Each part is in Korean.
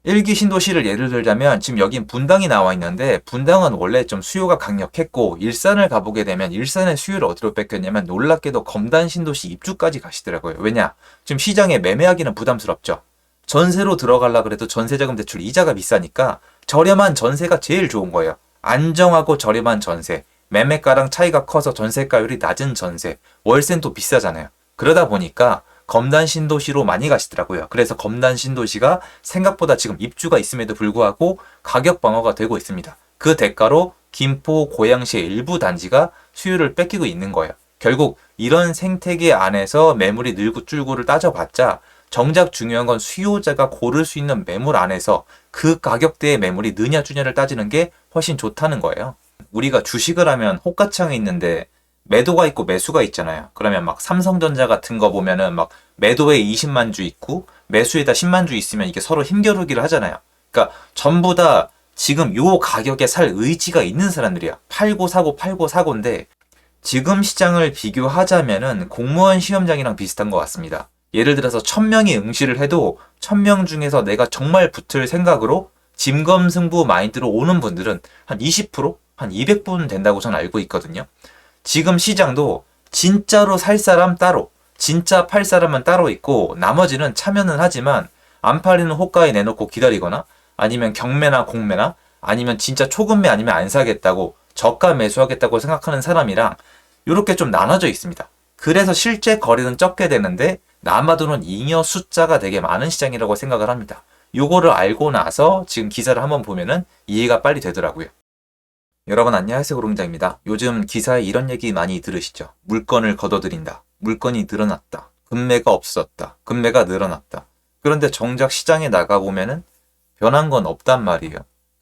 일기 신도시를 예를 들자면 지금 여긴 분당이 나와 있는데 분당은 원래 좀 수요가 강력했고 일산을 가보게 되면 일산의 수요를 어디로 뺏겼냐면 놀랍게도 검단 신도시 입주까지 가시더라고요. 왜냐? 지금 시장에 매매하기는 부담스럽죠. 전세로 들어가려 그래도 전세자금 대출 이자가 비싸니까 저렴한 전세가 제일 좋은 거예요. 안정하고 저렴한 전세. 매매가랑 차이가 커서 전세가율이 낮은 전세. 월세는 또 비싸잖아요. 그러다 보니까 검단 신도시로 많이 가시더라고요. 그래서 검단 신도시가 생각보다 지금 입주가 있음에도 불구하고 가격 방어가 되고 있습니다. 그 대가로 김포, 고양시의 일부 단지가 수요를 뺏기고 있는 거예요. 결국 이런 생태계 안에서 매물이 늘고 줄고를 따져봤자 정작 중요한 건 수요자가 고를 수 있는 매물 안에서 그 가격대의 매물이 느냐 주냐를 따지는 게 훨씬 좋다는 거예요. 우리가 주식을 하면 호가창에 있는데 매도가 있고 매수가 있잖아요. 그러면 막 삼성전자 같은 거 보면은 막 매도에 20만 주 있고 매수에다 10만 주 있으면 이게 서로 힘겨루기를 하잖아요. 그러니까 전부 다 지금 요 가격에 살 의지가 있는 사람들이야. 팔고 사고 팔고 사고인데 지금 시장을 비교하자면은 공무원 시험장이랑 비슷한 것 같습니다. 예를 들어서 1000명이 응시를 해도 1000명 중에서 내가 정말 붙을 생각으로 진검승부 마인드로 오는 분들은 한 20%? 한 200분 된다고 저는 알고 있거든요. 지금 시장도 진짜로 살 사람 따로, 진짜 팔 사람은 따로 있고 나머지는 참여는 하지만 안 팔리는 호가에 내놓고 기다리거나 아니면 경매나 공매나 아니면 진짜 초급매 아니면 안 사겠다고 저가 매수하겠다고 생각하는 사람이랑 이렇게 좀 나눠져 있습니다. 그래서 실제 거래는 적게 되는데 남아도는 잉여 숫자가 되게 많은 시장이라고 생각을 합니다. 요거를 알고 나서 지금 기사를 한번 보면은 이해가 빨리 되더라고요. 여러분 안녕하세요, 고롱장입니다. 요즘 기사에 이런 얘기 많이 들으시죠? 물건을 걷어들인다. 물건이 늘어났다. 금매가 없어졌다. 금매가 늘어났다. 그런데 정작 시장에 나가보면은 변한 건 없단 말이에요.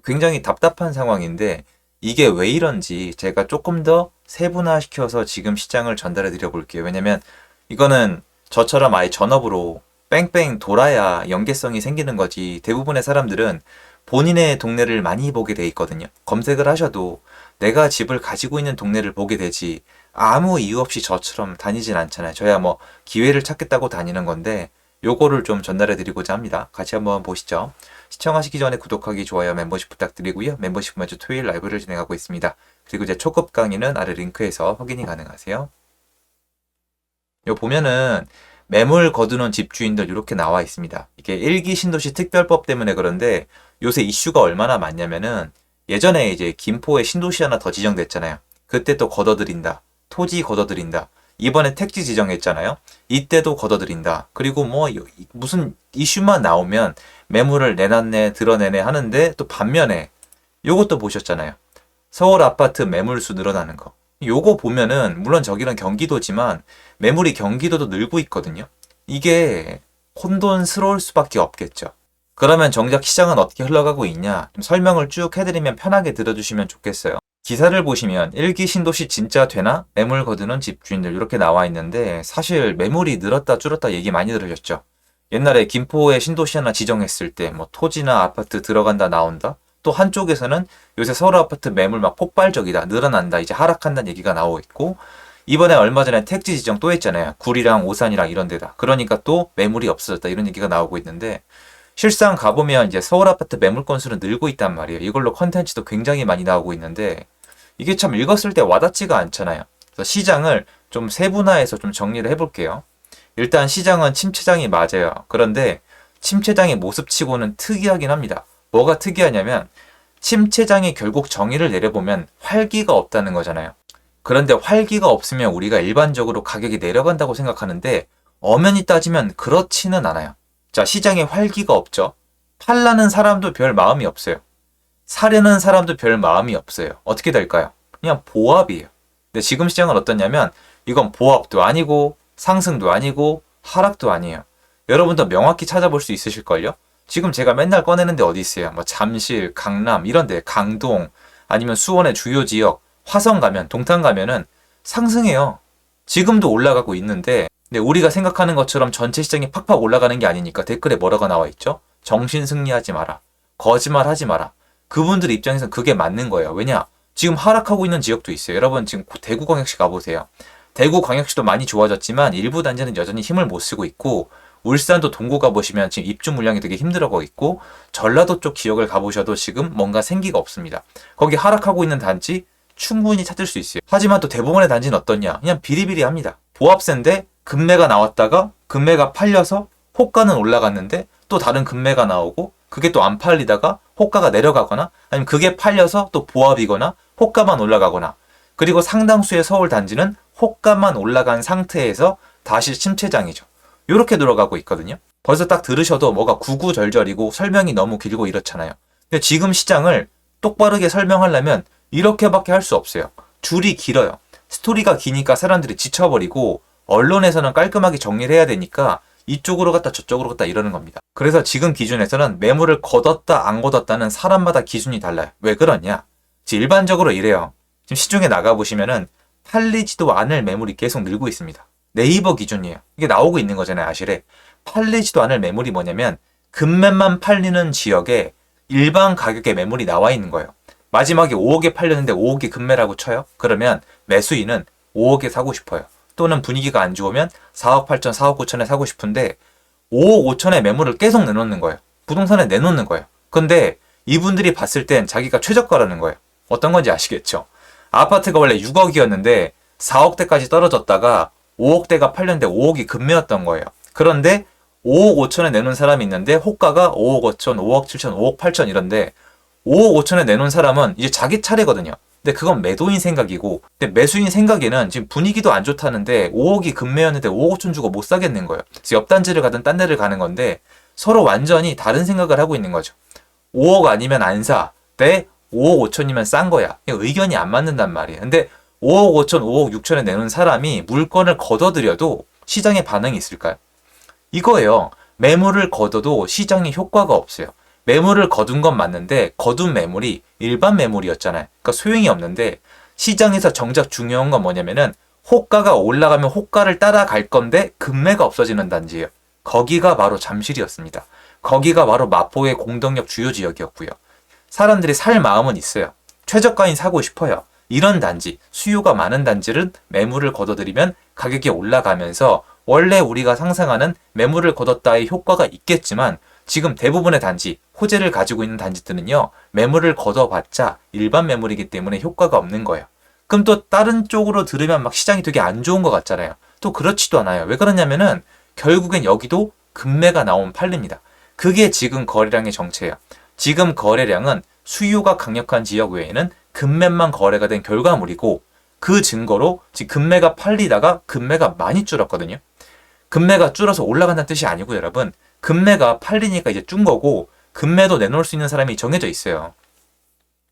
굉장히 답답한 상황인데 이게 왜 이런지 제가 조금 더 세분화시켜서 지금 시장을 전달해 드려 볼게요. 왜냐면 이거는 저처럼 아예 전업으로 뺑뺑 돌아야 연계성이 생기는 거지. 대부분의 사람들은 본인의 동네를 많이 보게 돼 있거든요. 검색을 하셔도 내가 집을 가지고 있는 동네를 보게 되지 아무 이유 없이 저처럼 다니진 않잖아요. 저야 뭐 기회를 찾겠다고 다니는 건데 요거를 좀 전달해 드리고자 합니다. 같이 한번 보시죠. 시청하시기 전에 구독하기, 좋아요, 멤버십 부탁드리고요. 멤버십 매주 토요일 라이브를 진행하고 있습니다. 그리고 제 초급 강의는 아래 링크에서 확인이 가능하세요. 요 보면은 매물 거두는 집주인들 이렇게 나와 있습니다. 이게 일기 신도시 특별법 때문에 그런데 요새 이슈가 얼마나 많냐면은 예전에 이제 김포에 신도시 하나 더 지정됐잖아요. 그때 또 걷어들인다. 토지 걷어들인다. 이번에 택지 지정했잖아요. 이때도 걷어들인다. 그리고 뭐 무슨 이슈만 나오면 매물을 내놨네 드러내네 하는데 또 반면에 요것도 보셨잖아요. 서울 아파트 매물수 늘어나는 거. 요거 보면은 물론 저기는 경기도지만 매물이 경기도도 늘고 있거든요. 이게 혼돈스러울 수밖에 없겠죠. 그러면 정작 시장은 어떻게 흘러가고 있냐? 좀 설명을 쭉 해드리면 편하게 들어주시면 좋겠어요. 기사를 보시면 일기 신도시 진짜 되나? 매물 거두는 집주인들 이렇게 나와 있는데 사실 매물이 늘었다 줄었다 얘기 많이 들으셨죠? 옛날에 김포에 신도시 하나 지정했을 때 뭐 토지나 아파트 들어간다 나온다? 또 한쪽에서는 요새 서울 아파트 매물 막 폭발적이다, 늘어난다, 이제 하락한다는 얘기가 나오고 있고 이번에 얼마 전에 택지 지정 또 했잖아요. 구리랑 오산이랑 이런 데다. 그러니까 또 매물이 없어졌다 이런 얘기가 나오고 있는데 실상 가보면 이제 서울 아파트 매물 건수는 늘고 있단 말이에요. 이걸로 컨텐츠도 굉장히 많이 나오고 있는데 이게 참 읽었을 때 와닿지가 않잖아요. 그래서 시장을 좀 세분화해서 좀 정리를 해볼게요. 일단 시장은 침체장이 맞아요. 그런데 침체장의 모습치고는 특이하긴 합니다. 뭐가 특이하냐면 침체장이 결국 정의를 내려보면 활기가 없다는 거잖아요. 그런데 활기가 없으면 우리가 일반적으로 가격이 내려간다고 생각하는데 엄연히 따지면 그렇지는 않아요. 자, 시장에 활기가 없죠. 팔라는 사람도 별 마음이 없어요. 사려는 사람도 별 마음이 없어요. 어떻게 될까요? 그냥 보합이에요. 근데 지금 시장은 어떠냐면 이건 보합도 아니고 상승도 아니고 하락도 아니에요. 여러분도 명확히 찾아볼 수 있으실걸요? 지금 제가 맨날 꺼내는 데 어디 있어요? 뭐 잠실, 강남 이런 데, 강동 아니면 수원의 주요 지역, 화성 가면, 동탄 가면은 상승해요. 지금도 올라가고 있는데 근데 우리가 생각하는 것처럼 전체 시장이 팍팍 올라가는 게 아니니까 댓글에 뭐라고 나와 있죠? 정신 승리하지 마라. 거짓말 하지 마라. 그분들 입장에서는 그게 맞는 거예요. 왜냐? 지금 하락하고 있는 지역도 있어요. 여러분 지금 대구광역시 가보세요. 대구광역시도 많이 좋아졌지만 일부 단지는 여전히 힘을 못 쓰고 있고 울산도 동구 가보시면 지금 입주 물량이 되게 힘들어가고 있고, 전라도 쪽 지역을 가보셔도 지금 뭔가 생기가 없습니다. 거기 하락하고 있는 단지 충분히 찾을 수 있어요. 하지만 또 대부분의 단지는 어떠냐? 그냥 비리비리합니다. 보합세인데 급매가 나왔다가 급매가 팔려서 호가는 올라갔는데 또 다른 급매가 나오고 그게 또 안 팔리다가 호가가 내려가거나 아니면 그게 팔려서 또 보합이거나 호가만 올라가거나, 그리고 상당수의 서울 단지는 호가만 올라간 상태에서 다시 침체장이죠. 이렇게 들어가고 있거든요. 벌써 딱 들으셔도 뭐가 구구절절이고 설명이 너무 길고 이렇잖아요. 근데 지금 시장을 똑바르게 설명하려면 이렇게밖에 할 수 없어요. 줄이 길어요. 스토리가 기니까 사람들이 지쳐버리고 언론에서는 깔끔하게 정리를 해야 되니까 이쪽으로 갔다 저쪽으로 갔다 이러는 겁니다. 그래서 지금 기준에서는 매물을 걷었다 안 걷었다는 사람마다 기준이 달라요. 왜 그러냐? 일반적으로 이래요. 지금 시중에 나가보시면은 팔리지도 않을 매물이 계속 늘고 있습니다. 네이버 기준이에요. 이게 나오고 있는 거잖아요, 아실에. 팔리지도 않을 매물이 뭐냐면 급매만 팔리는 지역에 일반 가격의 매물이 나와 있는 거예요. 마지막에 5억에 팔렸는데 5억이 급매라고 쳐요. 그러면 매수인은 5억에 사고 싶어요. 또는 분위기가 안 좋으면 4억 8천, 4억 9천에 사고 싶은데 5억 5천의 매물을 계속 내놓는 거예요. 부동산에 내놓는 거예요. 근데 이분들이 봤을 땐 자기가 최저가라는 거예요. 어떤 건지 아시겠죠? 아파트가 원래 6억이었는데 4억대까지 떨어졌다가 5억대가 팔렸는데 5억이 급매였던 거예요. 그런데 5억 5천에 내놓은 사람이 있는데 호가가 5억 5천, 5억 7천, 5억 8천 이런데 5억 5천에 내놓은 사람은 이제 자기 차례거든요. 근데 그건 매도인 생각이고, 근데 매수인 생각에는 지금 분위기도 안 좋다는데 5억이 급매였는데 5억 5천 주고 못 사겠는 거예요. 그래서 옆 단지를 가든 딴 데를 가는 건데 서로 완전히 다른 생각을 하고 있는 거죠. 5억 아니면 안 사. 대 5억 5천이면 싼 거야. 의견이 안 맞는단 말이에요. 근데 5억 5천, 5억 6천에 내놓은 사람이 물건을 걷어들여도 시장에 반응이 있을까요? 이거예요. 매물을 걷어도 시장에 효과가 없어요. 매물을 거둔 건 맞는데 거둔 매물이 일반 매물이었잖아요. 그러니까 소용이 없는데, 시장에서 정작 중요한 건 뭐냐면은 호가가 올라가면 호가를 따라갈 건데 급매가 없어지는 단지예요. 거기가 바로 잠실이었습니다. 거기가 바로 마포의 공덕역 주요 지역이었고요. 사람들이 살 마음은 있어요. 최저가인 사고 싶어요. 이런 단지, 수요가 많은 단지를 매물을 걷어들이면 가격이 올라가면서 원래 우리가 상상하는 매물을 걷었다의 효과가 있겠지만, 지금 대부분의 단지, 호재를 가지고 있는 단지들은요, 매물을 걷어봤자 일반 매물이기 때문에 효과가 없는 거예요. 그럼 또 다른 쪽으로 들으면 막 시장이 되게 안 좋은 것 같잖아요. 또 그렇지도 않아요. 왜 그러냐면은 결국엔 여기도 급매가 나오면 팔립니다. 그게 지금 거래량의 정체예요. 지금 거래량은 수요가 강력한 지역 외에는 급매만 거래가 된 결과물이고, 그 증거로 지금 급매가 팔리다가 급매가 많이 줄었거든요. 급매가 줄어서 올라간다는 뜻이 아니고 여러분, 급매가 팔리니까 이제 준 거고, 급매도 내놓을 수 있는 사람이 정해져 있어요.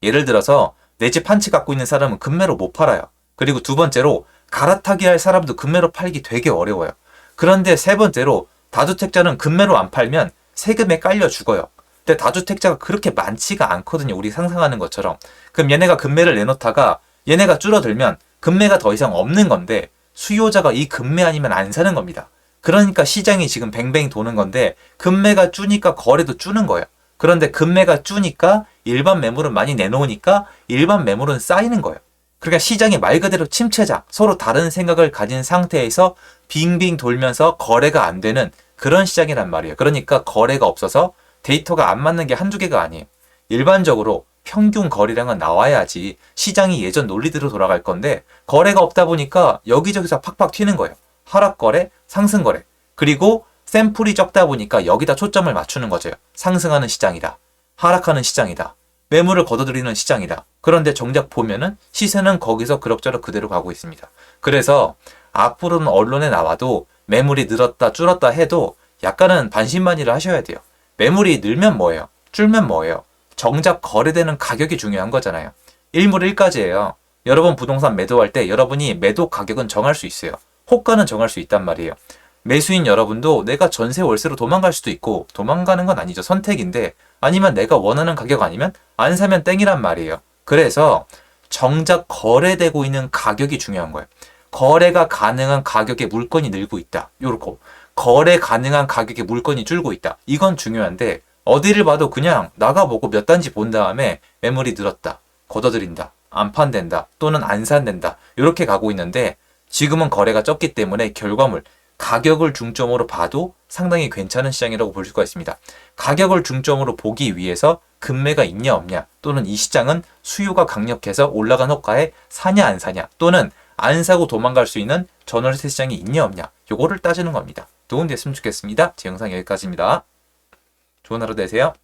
예를 들어서 내 집 한 채 갖고 있는 사람은 급매로 못 팔아요. 그리고 두 번째로 갈아타기 할 사람도 급매로 팔기 되게 어려워요. 그런데 세 번째로 다주택자는 급매로 안 팔면 세금에 깔려 죽어요. 근데 다주택자가 그렇게 많지가 않거든요. 우리 상상하는 것처럼. 그럼 얘네가 급매를 내놓다가 얘네가 줄어들면 급매가 더 이상 없는 건데 수요자가 이 급매 아니면 안 사는 겁니다. 그러니까 시장이 지금 뱅뱅 도는 건데, 급매가 주니까 거래도 주는 거예요. 그런데 급매가 주니까 일반 매물은 많이 내놓으니까 일반 매물은 쌓이는 거예요. 그러니까 시장이 말 그대로 침체장, 서로 다른 생각을 가진 상태에서 빙빙 돌면서 거래가 안 되는 그런 시장이란 말이에요. 그러니까 거래가 없어서 데이터가 안 맞는 게 한두 개가 아니에요. 일반적으로 평균 거래량은 나와야지 시장이 예전 논리대로 돌아갈 건데, 거래가 없다 보니까 여기저기서 팍팍 튀는 거예요. 하락거래, 상승거래. 그리고 샘플이 적다 보니까 여기다 초점을 맞추는 거죠. 상승하는 시장이다. 하락하는 시장이다. 매물을 걷어들이는 시장이다. 그런데 정작 보면은 시세는 거기서 그럭저럭 그대로 가고 있습니다. 그래서 앞으로는 언론에 나와도 매물이 늘었다 줄었다 해도 약간은 반신반의를 하셔야 돼요. 매물이 늘면 뭐예요? 줄면 뭐예요? 정작 거래되는 가격이 중요한 거잖아요. 일물일가지예요. 여러분 부동산 매도할 때 여러분이 매도 가격은 정할 수 있어요. 호가는 정할 수 있단 말이에요. 매수인 여러분도 내가 전세 월세로 도망갈 수도 있고, 도망가는 건 아니죠. 선택인데, 아니면 내가 원하는 가격 아니면 안 사면 땡이란 말이에요. 그래서 정작 거래되고 있는 가격이 중요한 거예요. 거래가 가능한 가격에 물건이 늘고 있다. 요렇고 거래 가능한 가격에 물건이 줄고 있다. 이건 중요한데, 어디를 봐도 그냥 나가보고 몇 단지 본 다음에 매물이 늘었다, 걷어들인다, 안 판된다, 또는 안 산된다, 이렇게 가고 있는데, 지금은 거래가 적기 때문에 결과물, 가격을 중점으로 봐도 상당히 괜찮은 시장이라고 볼 수가 있습니다. 가격을 중점으로 보기 위해서 급매가 있냐 없냐, 또는 이 시장은 수요가 강력해서 올라간 호가에 사냐 안 사냐, 또는 안 사고 도망갈 수 있는 전월세 시장이 있냐 없냐, 요거를 따지는 겁니다. 도움됐으면 좋겠습니다. 제 영상 여기까지입니다. 좋은 하루 되세요.